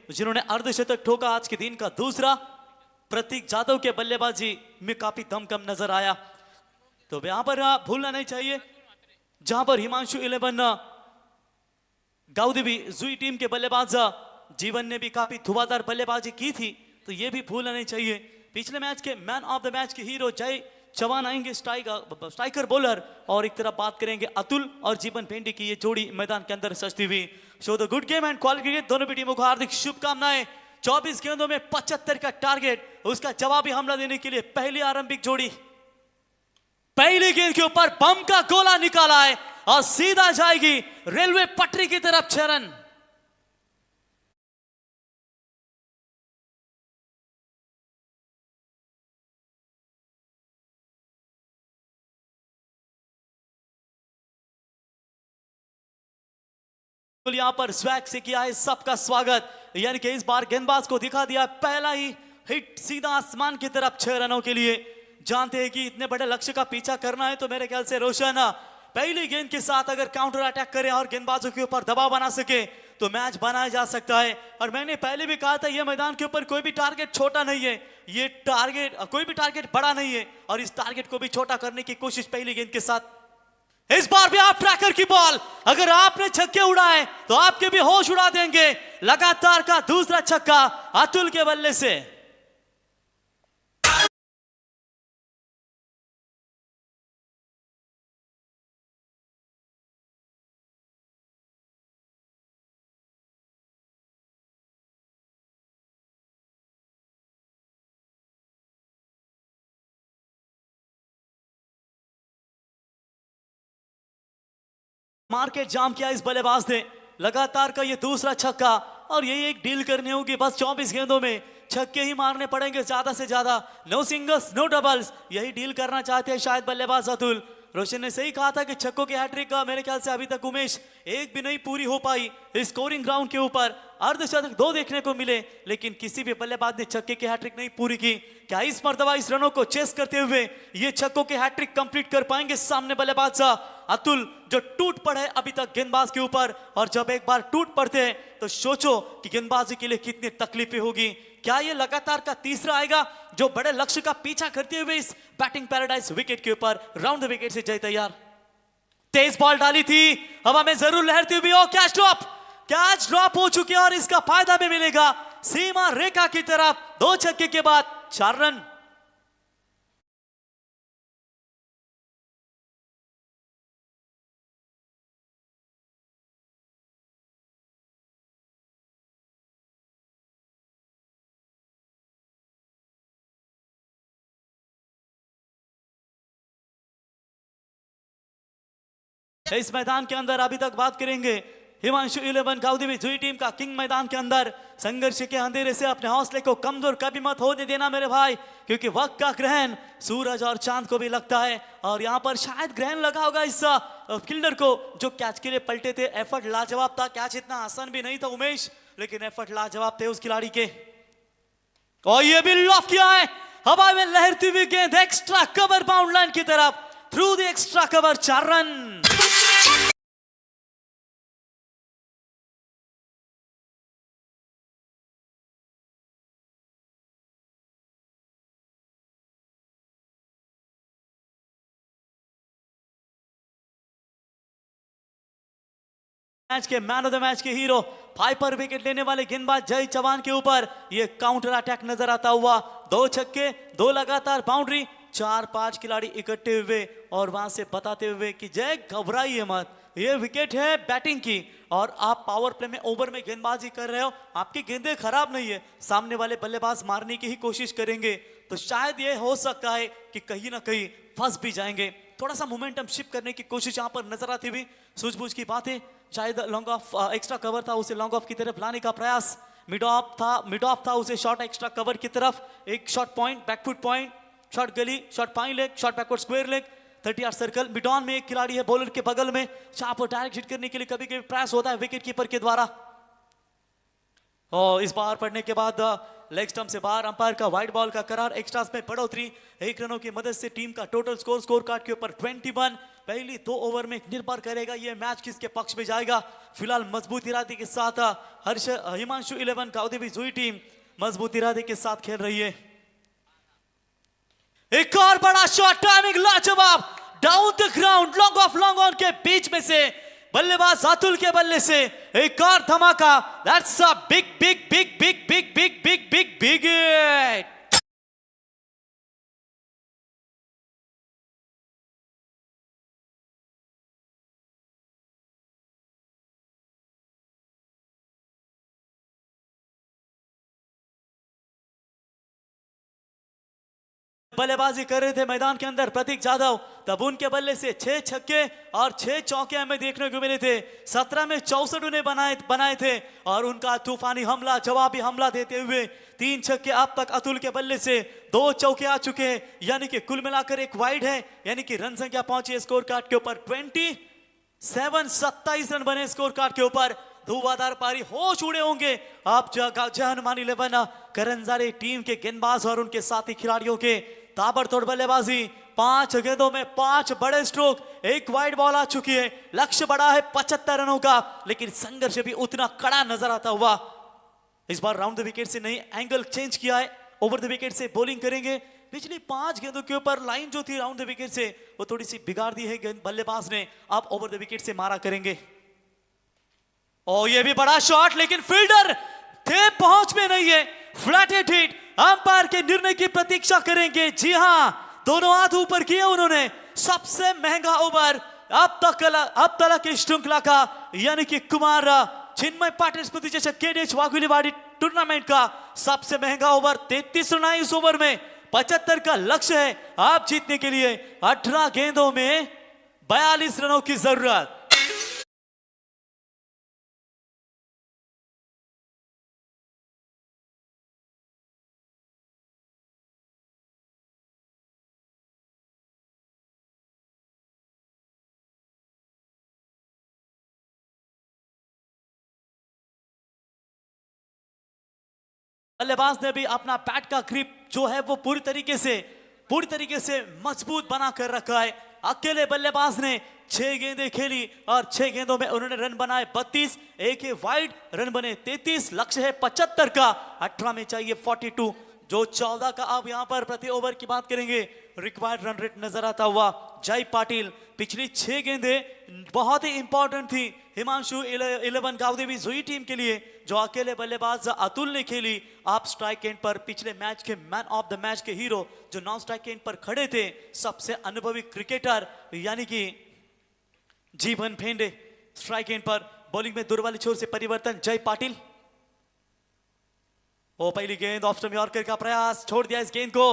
जिन्होंने अर्धशतक ठोका आज के दिन का दूसरा। प्रतीक जाधव के बल्लेबाजी में काफी दमकम नजर आया। तो यहां पर भूलना नहीं चाहिए, जहां पर हिमांशु 11 गाउदेवी जुई टीम के बल्लेबाज जीवन ने भी काफी धुआंधार बल्लेबाजी की थी, तो ये भी भूलना नहीं चाहिए। पिछले मैच के मैन ऑफ द मैच के हीरो जय चौहान आएंगे स्ट्राइकर बॉलर, और एक तरफ बात करेंगे अतुल और जीवन पेंडी की ये जोड़ी मैदान के अंदर सजती हुई। Show the good game and quality cricket, दोनों भी टीमों को हार्दिक शुभकामनाएं। 24 गेंदों में 75 का टारगेट, उसका जवाबी हमला देने के लिए पहली आरंभिक जोड़ी पहली गेंद के ऊपर बम का गोला निकाला है और सीधा जाएगी रेलवे पटरी की तरफ 6 रन। यहां पर स्वैग से किया है सबका स्वागत, यानी कि इस बार गेंदबाज को दिखा दिया पहला ही हिट सीधा आसमान की तरफ 6 रनों के लिए। जानते हैं कि इतने बड़े लक्ष्य का पीछा करना है, तो मेरे ख्याल से रोशन पहली गेंद के साथ अगर काउंटर अटैक करे और गेंदबाजों के ऊपर दबाव बना सके तो मैच बनाया जा सकता है। और मैंने पहले भी कहा था, यह मैदान के ऊपर कोई भी टारगेट छोटा नहीं है, ये टारगेट कोई भी टारगेट बड़ा नहीं है, और इस टारगेट को भी छोटा करने की कोशिश पहली गेंद के साथ। इस बार भी आप ट्रैकर की बॉल, अगर आपने छक्के उड़ाए तो आपके भी होश उड़ा देंगे। लगातार का दूसरा छक्का अतुल के बल्ले से। मार्केट जाम किया इस बल्लेबाज ने, लगातार का ये दूसरा छक्का, और यही एक डील करनी होगी। बस 24 गेंदों में छक्के ही मारने पड़ेंगे ज्यादा से ज्यादा, नो सिंगल्स नो डबल्स, यही डील करना चाहते हैं शायद बल्लेबाज अतुल। रोशन ने सही कहा था कि छक्कों की हैट्रिक का मेरे ख्याल से अभी तक उमेश एक भी नहीं पूरी हो पाई इस स्कोरिंग ग्राउंड के ऊपर। अर्धशतक 2 देखने को मिले, लेकिन किसी भी बल्लेबाज ने छक्के की हैट्रिक नहीं पूरी की। क्या इस मर्तबा इस रनों को चेस करते हुए ये छक्कों की हैट्रिक कंप्लीट कर पाएंगे सामने बल्लेबाज अतुल, जो टूट पड़े अभी तक गेंदबाज के ऊपर, और जब एक बार टूट पड़ते हैं तो सोचो कि गेंदबाजी के लिए कितनी तकलीफें होगी। क्या ये लगातार का तीसरा आएगा जो बड़े लक्ष्य का पीछा करते हुए इस बैटिंग पैराडाइज विकेट के ऊपर? राउंड द विकेट से जय तैयार, तेज बॉल डाली थी, हवा में जरूर लहरती हुई, और कैच ड्रॉप हो चुके और इसका फायदा भी मिलेगा सीमा रेखा की तरफ। 2 छक्के के बाद 4 रन। इस मैदान के अंदर अभी तक बात करेंगे हिमांशु 11 गाउदेवी जुई टीम का किंग। मैदान के अंदर संघर्ष के अंधेरे से अपने हौसले को कमजोर कभी मत होने देना मेरे भाई, क्योंकि वक्त का ग्रहण सूरज और चांद को भी लगता है, और यहाँ पर शायद ग्रहण लगा होगा इस फील्डर को जो कैच के लिए पलटे थे। एफर्ट लाजवाब था, कैच इतना आसान भी नहीं था उमेश, लेकिन एफर्ट लाजवाब थे उस खिलाड़ी के। और ये भी लॉफ किया है, हवा में लहरती हुई गेंद एक्स्ट्रा कवर बाउंड लाइन की तरफ, through the extra cover, 4 run. Match के मैन ऑफ द मैच के हीरो, 5 पर विकेट लेने वाले गेंदबाज जय चौहान के ऊपर ये काउंटर अटैक नजर आता हुआ। 2 छक्के, 2 लगातार बाउंड्री, 4-5 खिलाड़ी इकट्ठे हुए और वहां से बताते हुए कि जय घबराइए मत, ये विकेट है बैटिंग की, और आप पावर प्ले में ओवर में गेंदबाजी कर रहे हो, आपकी गेंदें खराब नहीं है, सामने वाले बल्लेबाज मारने की ही कोशिश करेंगे, तो शायद ये हो सकता है कि कहीं ना कहीं फंस भी जाएंगे। थोड़ा सा मोमेंटम शिफ्ट करने की कोशिश यहाँ पर नजर आती हुई, सूझबूझ की बातें, शायद लॉन्ग ऑफ एक्स्ट्रा कवर था उसे लॉन्ग ऑफ की तरफ लाने का प्रयास, मिड ऑफ था उसे शॉर्ट एक्स्ट्रा कवर की तरफ, एक short point, backfoot point, short gully, short fine leg, short backward square leg, 30 yard circle. Mid on में एक खिलाड़ी है बॉलर के बगल में, चाप और डायरेक्ट हिट करने के लिए कभी कभी प्रयास होता है विकेट कीपर के द्वारा, और इस बार पड़ने के बाद लेग स्टंप से बाहर, अंपायर का वाइड बॉल का करार, एक्स्ट्रास में बढ़ोतरी, 1 रनों की मदद से टीम का टोटल स्कोर कार्ड के ऊपर 21 पहली 2 ओवर में निर्भर करेगा ये मैच किसके पक्ष में जाएगा। फिलहाल मजबूत इरादे के साथ हर्ष हिमांशु 11 गांव जुई टीम मजबूत इरादे के साथ खेल रही है। एक और बड़ा शॉट, टाइमिंग लाजवाब, down the ground, long on के बीच में से बल्लेबाज अतुल के बल्ले से एक और धमाका। That's a big big big big big big big big big hit. बल्लेबाजी कर रहे थे मैदान के अंदर प्रतीक जाधव, तब उनके बल्ले से 6 छक्के और 6 चौके हमें देखने को मिले थे। 17 में 64 उन्हें बनाए थे और उनका तूफानी हमला, जवाबी हमला देते हुए 3 छक्के अब तक अतुल के बल्ले से 2 चौके आ चुके हैं, यानी कि कुल मिलाकर एक वाइड है, यानी कि रन संख्या पहुंची स्कोर कार्ड के ऊपर 27 रन बने स्कोर कार्ड के ऊपर। धुआंधार पारी होश उड़े होंगे आप जय हनुमान 11 करंजारे टीम के गेंदबाज और उनके साथी खिलाड़ियों के। ताबड़तोड़ बल्लेबाजी, 5 गेंदों में 5 बड़े स्ट्रोक, एक वाइड बॉल आ चुकी है। लक्ष्य बड़ा है 75 रनों का, लेकिन संघर्ष भी उतना कड़ा नजर आता हुआ। इस बार राउंड द विकेट से नई एंगल चेंज किया है, ओवर द विकेट से बॉलिंग करेंगे। पिछली 5 गेंदों के ऊपर लाइन जो थी राउंड द विकेट से वो थोड़ी सी बिगाड़ दी है बल्लेबाज ने, अब ओवर द विकेट से मारा करेंगे। और ये भी बड़ा शॉट, लेकिन फील्डर थे पहुंच में नहीं है, फ्लैट हिट। अंपायर के निर्णय की प्रतीक्षा करेंगे। जी हां, दोनों हाथ ऊपर किए उन्होंने। सबसे महंगा ओवर अब तक की श्रृंखला का, यानी कि कुमार चिन्मय पाटिल स्मृति जैसे केडीएच वाघुलीवाड़ी टूर्नामेंट का सबसे महंगा ओवर। 33 रन इस ओवर में, 75 का लक्ष्य है आप जीतने के लिए। 18 गेंदों में 42 रनों की जरूरत। बल्लेबाज ने भी अपना बैट का ग्रिप जो है वो पूरी तरीके से मजबूत बना कर रखा है। अकेले बल्लेबाज ने 6 गेंदें खेली और 6 गेंदों में उन्होंने रन बनाए 32, एक वाइड, रन बने 33, लक्ष्य है 75 का, 18 में चाहिए 42, जो 14 का। अब यहां पर प्रति ओवर की बात करेंगे, रिक्वायर्ड रन रेट नजर आता हुआ जय पाटिल। पिछली 6 गेंदें बहुत ही इंपॉर्टेंट थी हिमांशु 11 गांवदेवी जुई टीम के लिए, जो अकेले बल्लेबाज अतुल ने खेली। आप स्ट्राइक एंड पर पिछले मैच के मैन ऑफ द मैच के हीरो जो नॉन स्ट्राइक एंड पर खड़े थे, सबसे अनुभवी क्रिकेटर यानी कि जीवन फेंडे। स्ट्राइक एंड पर बॉलिंग में दूर वाली छोर से परिवर्तन जय पाटिल। वो पहली गेंद ऑफ स्टंप यॉर्कर का प्रयास, छोड़ दिया इस गेंद को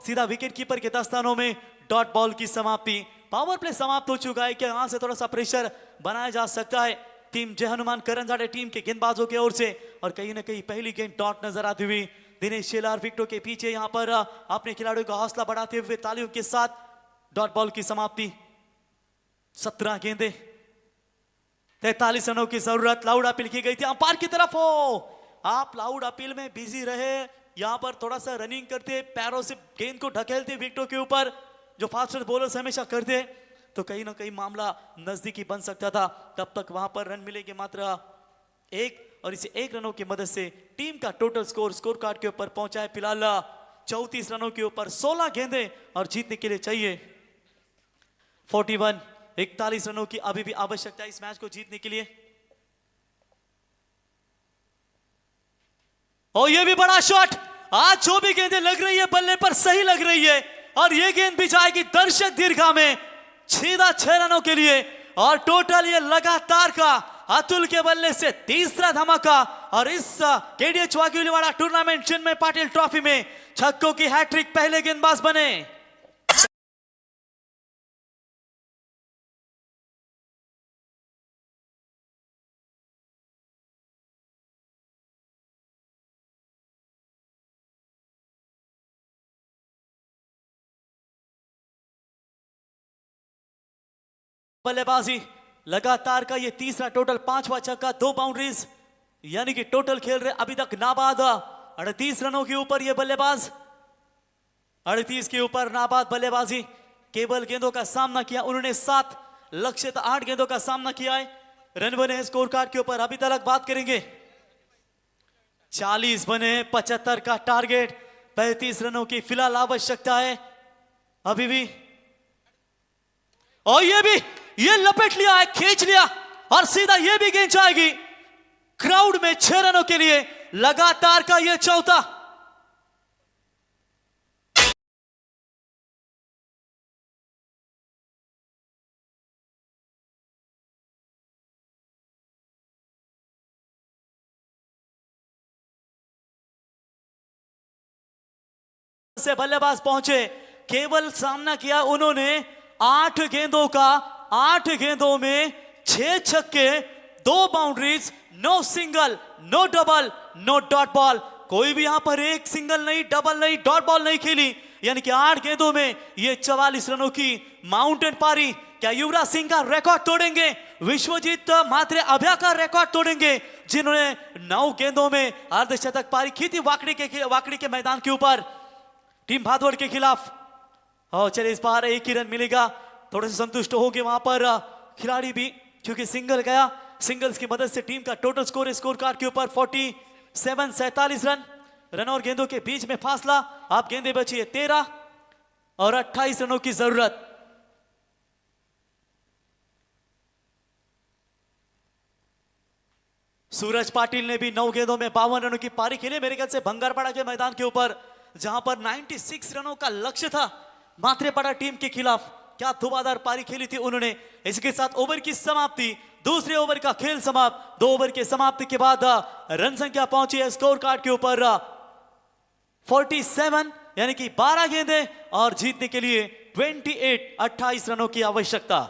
सीधा विकेट कीपर के दस्तानों में। डॉट बॉल की समाप्ति, पावर प्ले समाप्त हो चुका है कि यहां से थोड़ा सा प्रेशर बनाया जा सकता है टीम जय हनुमान करंजाड़े टीम के गेंदबाजों की ओर से। और कहीं ना कहीं पहली गेंद डॉट नजर आती हुई दिनेश शेलार विकेटों के पीछे यहां पर अपने खिलाड़ियों का हौसला बढ़ाते हुए तालियों के साथ डॉट बॉल की समाप्ति। 17 गेंदे 43 रनों की जरूरत। लाउड अपील की गई थी अंपायर की तरफ। हो आप लाउड अपील में बिजी रहे, यहां पर थोड़ा सा रनिंग करते, पैरों से गेंद को ढकेलते विकेटों के ऊपर, जो फास्टर बॉलर्स हमेशा करते, तो कहीं ना कहीं मामला नजदीकी बन सकता था। तब तक वहां पर रन मिलेंगे मात्र 1, और इसे 1 रनों की मदद से टीम का टोटल स्कोर कार्ड के ऊपर पहुंचा है फिलहाल 34 रनों के ऊपर। 16 गेंदें और जीतने के लिए चाहिए 41, 41 रनों की अभी भी आवश्यकता है इस मैच को जीतने के लिए। और ये भी बड़ा शॉट, आज जो भी गेंदें लग रही है बल्ले पर सही लग रही है, और ये गेंद भी जाएगी दर्शक दीर्घा में सीधा 6 रनों के लिए। और टोटल ये लगातार का अतुल के बल्ले से तीसरा धमाका, और इस केडीएच वाघुलीवाड़ा टूर्नामेंट चिन्मय पाटिल ट्रॉफी में छक्कों की हैट्रिक पहले गेंदबाज बने। बल्लेबाजी लगातार का ये तीसरा टोटल 5वां छक्का, 2 बाउंड्रीज, यानी कि टोटल खेल रहे अभी तक नाबाद 38 रनों के ऊपर ये बल्लेबाज। 38 के ऊपर नाबाद बल्लेबाजी, केवल गेंदों का सामना किया उन्होंने 7, लक्ष्य 8 गेंदों का सामना किया है। रन बने हैं स्कोर कार्ड के ऊपर, अभी तक बात करेंगे। 40 बने, 75 का टारगेट, 35 रनों की फिलहाल आवश्यकता है अभी भी। और ये लपेट लिया है, खींच लिया और सीधा ये भी गेंद जाएगी क्राउड में 6 रनों के लिए, लगातार का ये चौथा। से बल्लेबाज पहुंचे, केवल सामना किया उन्होंने 8 गेंदों का, 8 गेंदों में 6 छक्के, 2 boundaries, no single, no double, no dot ball. कोई भी यहां पर एक सिंगल नहीं, डबल नहीं, डॉट बॉल नहीं खेली, यानी कि 8 गेंदों में ये 44 रनों की माउंटेन पारी। क्या युवराज सिंह का रिकॉर्ड तोड़ेंगे? विश्वजीत मात्रे अभ्या का रिकॉर्ड तोड़ेंगे, जिन्होंने 9 गेंदों में अर्धशतक पारी की थी वाकड़ी के मैदान के ऊपर टीम भादवड़ के खिलाफ। और चलिए इस बार एक ही रन मिलेगा, थोड़े से संतुष्ट होंगे वहां पर खिलाड़ी भी, क्योंकि सिंगल गया। सिंगल्स की मदद से टीम का टोटल स्कोर कार्ड के ऊपर 47 रन और गेंदों के बीच में फासला। आप गेंदे बची है 13 और 28 रनों की जरूरत। सूरज पाटिल ने भी 9 गेंदों में 52 रनों की पारी खेली, मेरे ख्याल से भंगारपाड़ा के मैदान के ऊपर, जहां पर 96 रनों का लक्ष्य था मात्रेपाड़ा टीम के खिलाफ। क्या धुआंधार पारी खेली थी उन्होंने। इसके साथ ओवर की समाप्ति, दूसरे ओवर का खेल समाप्त। 2 ओवर के समाप्ति के बाद रन संख्या पहुंची है स्कोर कार्ड के ऊपर 47, यानी कि 12 गेंदें और जीतने के लिए 28 रनों की आवश्यकता।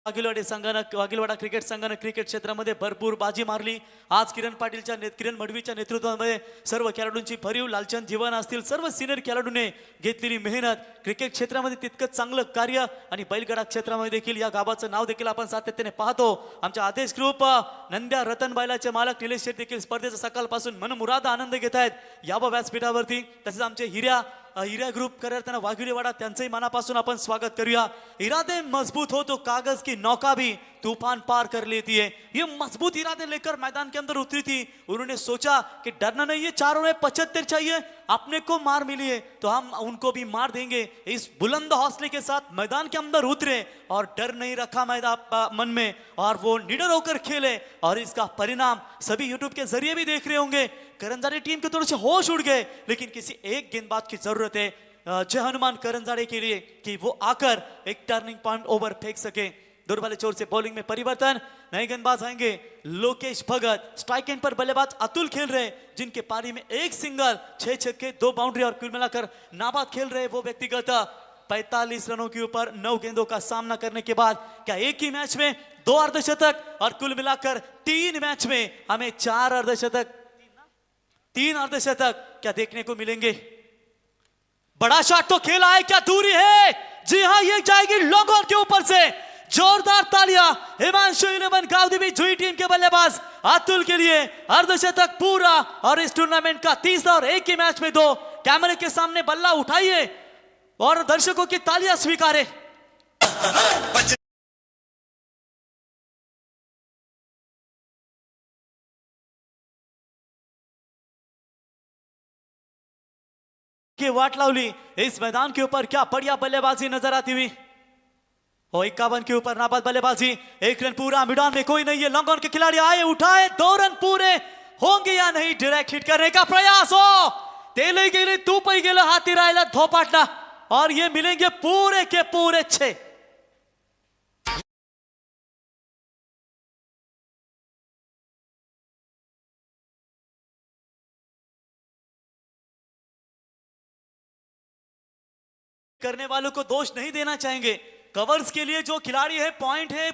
वाघिलवाडा क्रिकेट संघानं क्रिकेट क्षेत्रामध्ये भरपूर बाजी मारली। आज किरण मडवीच्या नेतृत्वामध्ये सर्व खेळाडूंची भरीव, लालचंद जीवन असतील, सर्व सिनियर खेळाडूंनी घेतलेली मेहनत, क्रिकेट क्षेत्रामध्ये तितकंच चांगलं कार्य आणि बैलगाडा क्षेत्रामध्ये देखील या गावाचं नाव देखील आपण सातत्याने पाहतो। आमच्या आदेश ग्रुप नंद्या रतन बैलाचे मालक निलेश शेठ देखील स्पर्धेचा सकाळपासून मनमुराद आनंद घेत आहेत या व्यासपीठावरती। तसेच आमचे हिरा ग्रुप करताना वाघिलेवाडा, त्यांचंही मनापासून आपण स्वागत करूया। इरादे मजबूत हो तो कागज की नौका भी तूफान पार कर लेती है। ये मजबूत इरादे लेकर मैदान के अंदर उतरी थी। उन्होंने सोचा कि डरना नहीं है, चारों में 75 चाहिए, अपने को मार मिली है तो हम उनको भी मार देंगे। इस बुलंद हौसले के साथ मैदान के अंदर उतरे और डर नहीं रखा मन में, और वो निडर होकर खेले। और इसका परिणाम सभी यूट्यूब के जरिए भी देख रहे होंगे। करंजाड़े टीम के थोड़े से होश उड़ गए, लेकिन किसी एक गेंदबाज की जरूरत है जय हनुमान करंजाड़े के लिए कि वो आकर एक टर्निंग पॉइंट ओवर फेंक सके। दुर्बले चोर से बॉलिंग में परिवर्तन, नए गेंदबाज आएंगे। लोकेश भगत स्ट्राइक एंड पर बल्लेबाज अतुल खेल रहे, जिनके पारी में 1 सिंगल, 6 छक्के, 2 बाउंड्री और कुल मिलाकर नाबाद खेल रहे। वो व्यक्तिगत 45 रनों के ऊपर 9 गेंदों का सामना करने के बाद क्या एक ही मैच में 2 अर्धशतक और कुल मिलाकर 3 मैच में हमें 3 अर्धशतक क्या देखने को मिलेंगे। बड़ा शॉट तो खेला है, क्या दूरी है, जी हां ये जाएगी लॉन्ग ऑन के ऊपर से। जोरदार तालियां हिमांशु 11 गावदेवी जुई टीम के बल्लेबाज अतुल के लिए। अर्धशतक पूरा और इस टूर्नामेंट का तीसरा और एक ही मैच में 2। कैमरे के सामने बल्ला उठाइए और दर्शकों की तालियां स्वीकारे। की वाट लावली इस मैदान के ऊपर, क्या बढ़िया बल्लेबाजी नजर आती हुई। 51 के ऊपर नाबाद बल्लेबाजी, 1 रन पूरा, मैदान में कोई नहीं है। लॉन्ग ऑन के खिलाड़ी आए, उठाए, 2 रन पूरे होंगे या नहीं। डायरेक्ट हिट करने का प्रयास हो, तेले गेले तूपही गेलं, हाती राहिला धोपाटला और ये मिलेंगे पूरे के पूरे 6। करने वालों को दोष नहीं देना चाहेंगे। कवर्स के लिए जो खिलाड़ी है, पॉइंट है,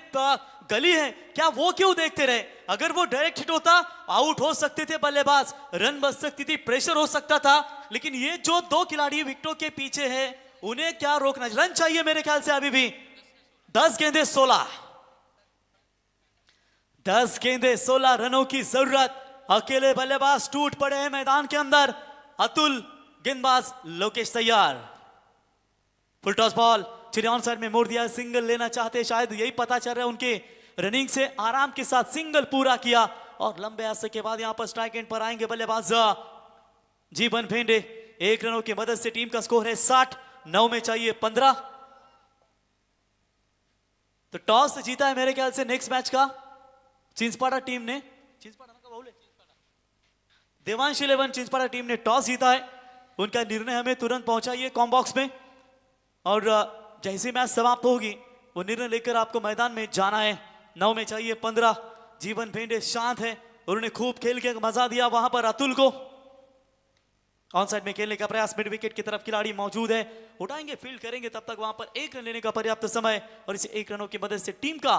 गली है, क्या वो क्यों देखते रहे? अगर वो डायरेक्ट हिट होता, आउट हो सकते थे बल्लेबाज, रन बच सकती थी, प्रेशर हो सकता था। लेकिन ये जो दो खिलाड़ी विकेटों के पीछे है, उन्हें क्या रोकना? रन चाहिए मेरे ख्याल से अभी भी। 10 गेंदे 16, 10 गेंदे 16 रनों की जरूरत। अकेले बल्लेबाज टूट पड़े हैं मैदान के अंदर। अतुल, गेंदबाज लोकेश तैयार। फुल टॉस बॉल चिड़े ऑन साइड में मोड़ दिया, सिंगल लेना चाहते, शायद यही पता चल रहा है उनके। रनिंग से आराम के साथ सिंगल पूरा किया और लंबे अरसे के बाद यहां पर स्ट्राइक एंड पर आएंगे बल्लेबाज जीवन भेंडे। 1 रनों की मदद से टीम का स्कोर है 60, 9 में चाहिए 15। तो टॉस जीता है मेरे ख्याल से नेक्स्ट मैच का चिंचपाड़ा टीम ने। देवांश 11 चिंचपाड़ा टीम ने टॉस जीता है। उनका निर्णय हमें तुरंत पहुंचाइए कॉम बॉक्स में, और जैसे मैच समाप्त होगी वो निर्णय लेकर आपको मैदान में जाना है। 9 में चाहिए 15। जीवन भेंडे शांत है, उन्होंने खूब खेल के मजा दिया वहां पर अतुल को। ऑन साइड में खेलने का प्रयास, मिड विकेट की तरफ खिलाड़ी मौजूद है, उठाएंगे, फील्ड करेंगे, तब तक वहां पर 1 रन लेने का पर्याप्त समय। और इस 1 रनों की मदद से टीम का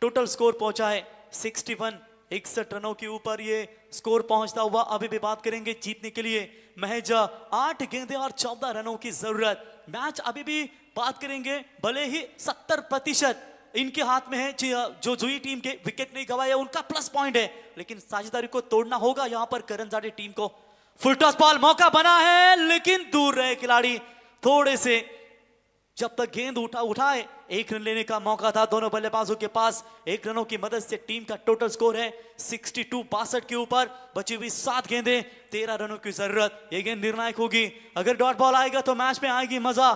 टोटल स्कोर पहुंचा है 61। 61 रनों के ऊपर ये स्कोर पहुंचता हुआ अभी भी बात करेंगे जीतने के लिए महज 8 गेंदे और 14 रनों की जरूरत। मैच अभी भी बात करेंगे, भले ही 70% इनके हाथ में है, जो जुई टीम के विकेट नहीं गवाए उनका प्लस पॉइंट है, लेकिन साझेदारी को तोड़ना होगा यहां पर करंजाड़े टीम को। फुल टॉस बॉल, मौका बना है लेकिन दूर रहे खिलाड़ी थोड़े से। जब तक गेंद उठाए 1 रन लेने का मौका था दोनों बल्लेबाजों के पास। 1 रनों की मदद से टीम का टोटल स्कोर है 62, 62 के ऊपर। बची हुई 7 गेंदें, 13 रनों की जरूरत। ये गेंद निर्णायक होगी, अगर डॉट बॉल आएगा तो मैच में आएगी मजा।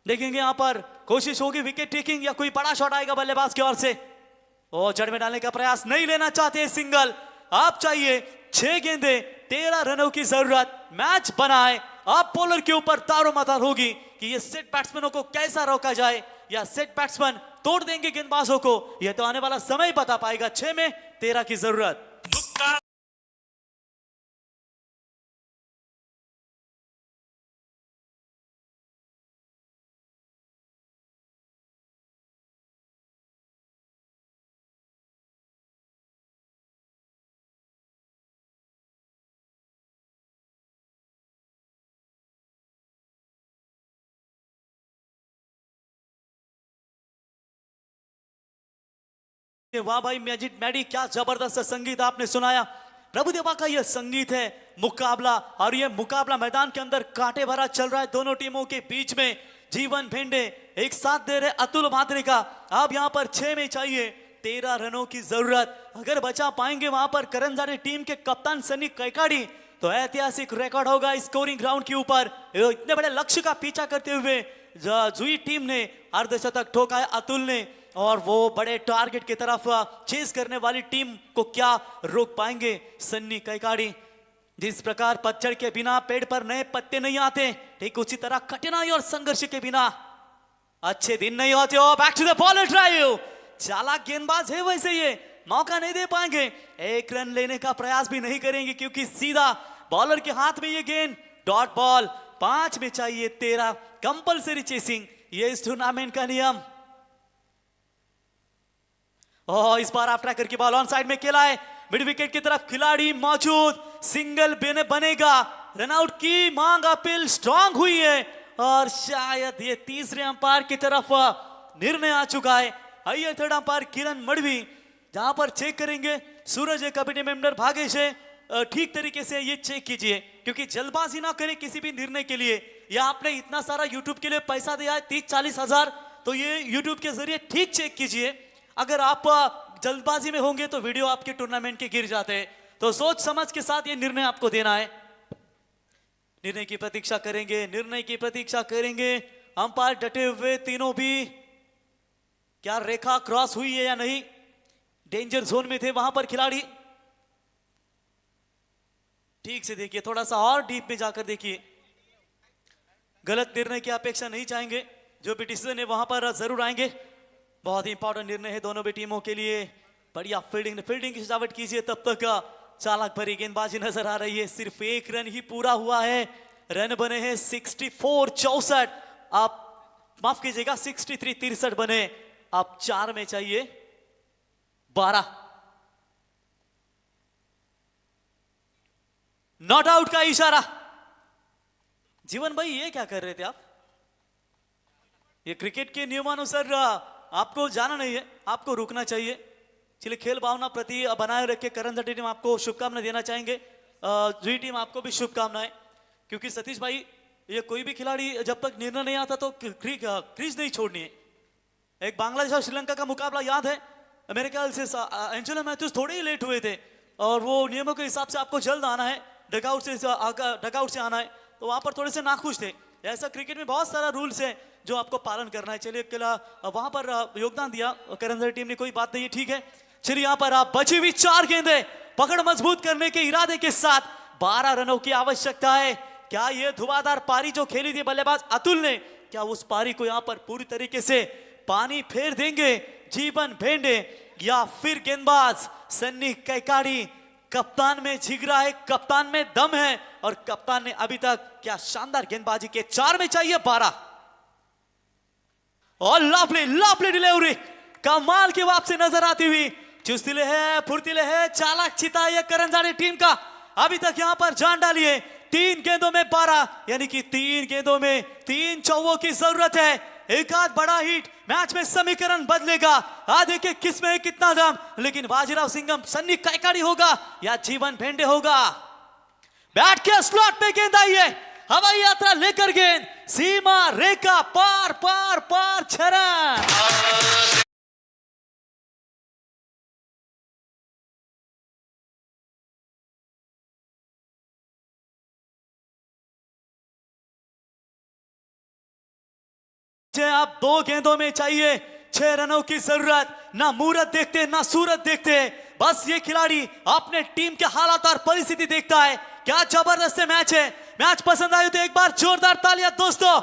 देखेंगे यहां पर कोशिश होगी विकेट टेकिंग या कोई बड़ा शॉट आएगा बल्लेबाज की ओर से। और जड़ में डालने का प्रयास, नहीं लेना चाहते सिंगल। आप चाहिए 6 गेंदे 13 रनों की जरूरत। मैच बनाए, आप बॉलर के ऊपर तारोमार होगी कि ये सेट बैट्समैनों को कैसा रोका जाए, या सेट बैट्समैन तोड़ देंगे गेंदबाजों को, यह तो आने वाला समय बता पाएगा। 6 में 13 की जरूरत। वाह भाई मैजिक मैडी, क्या जबरदस्त संगीत आपने सुनाया। प्रभुदेवा का यह संगीत है मुकाबला, और यह मुकाबला मैदान के अंदर कांटे भरा चल रहा है दोनों टीमों के बीच में। जीवन भेंडे एक साथ दे रहे अतुल मात्रे का। अब यहां पर 6 में चाहिए 13 रनों की जरूरत। अगर बचा पाएंगे वहां पर करंजाड़े टीम के कप्तान सनी कैकाड़ी, तो ऐतिहासिक रिकॉर्ड होगा स्कोरिंग ग्राउंड के ऊपर। इतने बड़े लक्ष्य का पीछा करते हुए जुई टीम ने अर्धशतक ठोका है अतुल ने, और वो बड़े टारगेट की तरफ चेस करने वाली टीम को क्या रोक पाएंगे सन्नी कैकाड़ी। जिस प्रकार पतझड़ के बिना पेड़ पर नए पत्ते नहीं आते, ठीक उसी तरह कठिनाई और संघर्ष के बिना अच्छे दिन नहीं होते हो। Back to the bowler drive, चालाक गेंदबाज है वैसे, ये मौका नहीं दे पाएंगे। 1 रन लेने का प्रयास भी नहीं करेंगे क्योंकि सीधा बॉलर के हाथ में ये गेंद। डॉट बॉल, 5 में चाहिए 13। कंपल्सरी चेसिंग, ये इस टूर्नामेंट का नियम। इस बार आप ट्रैकर की बॉल ऑन साइड में खेला है, मिड विकेट की तरफ खिलाड़ी मौजूद, सिंगल बनेगा। रनआउट की मांग अपील स्ट्रांग हुई है, और शायद ये तीसरे अंपायर की तरफ निर्णय आ चुका है। आइए थर्ड अंपायर किरण मड़वी, जहां पर चेक करेंगे। सूरज कमेटी मेंबर भागेश है, ठीक तरीके से ये चेक कीजिए, क्योंकि जल्दबाजी ना करें किसी भी निर्णय के लिए। या आपने इतना सारा यूट्यूब के लिए पैसा दिया है 30-40 हजार, तो ये यूट्यूब के जरिए ठीक चेक कीजिए। अगर आप जल्दबाजी में होंगे तो वीडियो आपके टूर्नामेंट के गिर जाते हैं। तो सोच समझ के साथ ये निर्णय आपको देना है। निर्णय की प्रतीक्षा करेंगे, निर्णय की प्रतीक्षा करेंगे। अंपायर डटे हुए तीनों भी, क्या रेखा क्रॉस हुई है या नहीं। डेंजर जोन में थे वहां पर खिलाड़ी, ठीक से देखिए, थोड़ा सा और डीप में जाकर देखिए। गलत निर्णय की अपेक्षा नहीं चाहेंगे, जो भी डिसीजन है वहां पर जरूर आएंगे। बहुत ही इंपॉर्टेंट निर्णय है दोनों भी टीमों के लिए। बढ़िया फील्डिंग की सजावट कीजिए। तब तक चालाक भरी गेंदबाजी नजर आ रही है। सिर्फ 1 रन ही पूरा हुआ है, रन बने हैं 64, 64, आप माफ कीजिएगा 63, 63 बने। अब 4 में चाहिए 12। नॉट आउट का इशारा। जीवन भाई ये क्या कर रहे थे आप? ये क्रिकेट के नियमानुसार आपको जाना नहीं है, आपको रुकना चाहिए। चलिए, खेल भावना प्रति बनाए रख के करंजाड़ी टीम आपको शुभकामनाएं देना चाहेंगे। जी टीम आपको भी शुभकामनाएं, क्योंकि सतीश भाई ये कोई भी खिलाड़ी जब तक निर्णय नहीं आता तो क्रीज नहीं छोड़नी है। एक बांग्लादेश और श्रीलंका का मुकाबला याद है, मेरे ख्याल से एंजेलो मैथ्यूज थोड़े ही लेट हुए थे और वो नियमों के हिसाब से आपको जल्द आना है, डगआउट से आना है, तो वहां पर थोड़े से नाखुश थे। ऐसा क्रिकेट में बहुत सारा रूल्स है जो आपको पालन करना है। चलिए, अकेला वहां पर योगदान दिया करंजाड़ी टीम ने, कोई बात नहीं है, ठीक है। चलिए, यहाँ पर आप बची हुई 4 गेंदें पकड़ मजबूत करने के इरादे के साथ 12 रनों की आवश्यकता है। क्या ये धुआंधार पारी जो खेली थी बल्लेबाज अतुल ने, क्या उस पारी को यहाँ पर पूरी तरीके से पानी फेर देंगे जीवन भेंडे, या फिर गेंदबाज सन्नी कैकाड़ी? कप्तान में जिगरा है, कप्तान में दम है, और कप्तान ने अभी तक क्या शानदार गेंदबाजी के 4 में चाहिए 12। और लवली डिलीवरी, कमाल की वापसी नजर आती हुई। चुस्तीले है, फुर्तीले है, चालाक चिता है करंजाड़ी टीम का। अभी तक यहां पर जान डालिए, 3 गेंदों में 12, यानी कि 3 गेंदों में 3 चौवों की जरूरत है। एक आध बड़ा हिट मैच में समीकरण बदलेगा। देखिए किस में कितना दम, लेकिन बाजीराव सिंघम सन्नी कैकाड़ी होगा या जीवन भेंडे होगा? बैट के स्लॉट पे गेंद आई है, हवाई यात्रा लेकर गेंद सीमा रेखा पार पार पार, 6 रन। आप 2 गेंदों में चाहिए 6 रनों की जरूरत। ना मूरत देखते ना सूरत देखते, बस ये खिलाड़ी अपने टीम के हालात और परिस्थिति देखता है। क्या जबरदस्त मैच है। मैच पसंद आए तो एक बार जोरदार तालियां दोस्तों।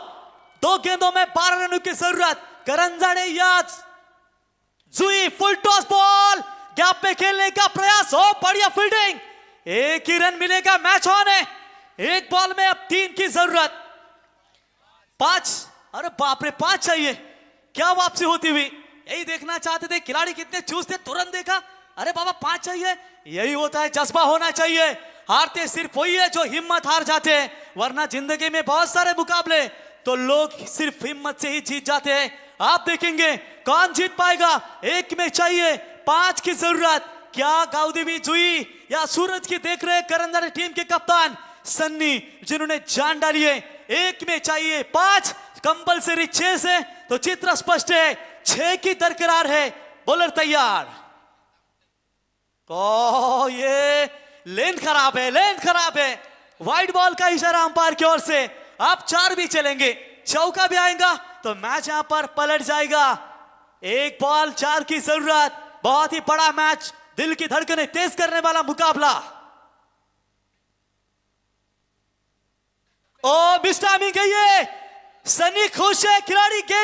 2 गेंदों में 12 रनों की जरूरत। करंजाड़ी याद जुई, फुल टॉस बॉल, गैप पे खेलने का प्रयास, हो बढ़िया फील्डिंग, 1 ही रन मिलेगा, मैच ऑन है। 1 बॉल में अब 3 की जरूरत। 5, अरे बाप रे, 5 चाहिए। क्या वापसी होती हुई, यही देखना चाहते थे खिलाड़ी कितने चूज थे, तुरंत देखा, अरे बाबा 5 चाहिए। यही होता है, जज्बा होना चाहिए। हारते सिर्फ वही है जो हिम्मत हार जाते हैं, वरना जिंदगी में बहुत सारे मुकाबले तो लोग सिर्फ हिम्मत से ही जीत जाते हैं। आप देखेंगे कौन जीत पाएगा। 1 में चाहिए 5 की जरूरत। क्या गाउदेवी जुई या सूरज की देख रहे करंजाड़ी टीम के कप्तान सन्नी, जिन्होंने जान डाली है। 1 में चाहिए 5, कंपलसरी 6 से तो चित्र स्पष्ट है, 6 की दरकरार है। बॉलर तैयार। ओ ये लेंथ खराब है, लेंथ खराब है। वाइड बॉल का इशारा अंपायर की ओर से। आप 4 भी चलेंगे, चौका भी आएगा तो मैच यहां पर पलट जाएगा। 1 बॉल 4 की जरूरत। बहुत ही बड़ा मैच, दिल की धड़कनें तेज करने वाला मुकाबला। ओ मिस टाइमिंग गई है, सनी खुश है, खिलाड़ी गेंद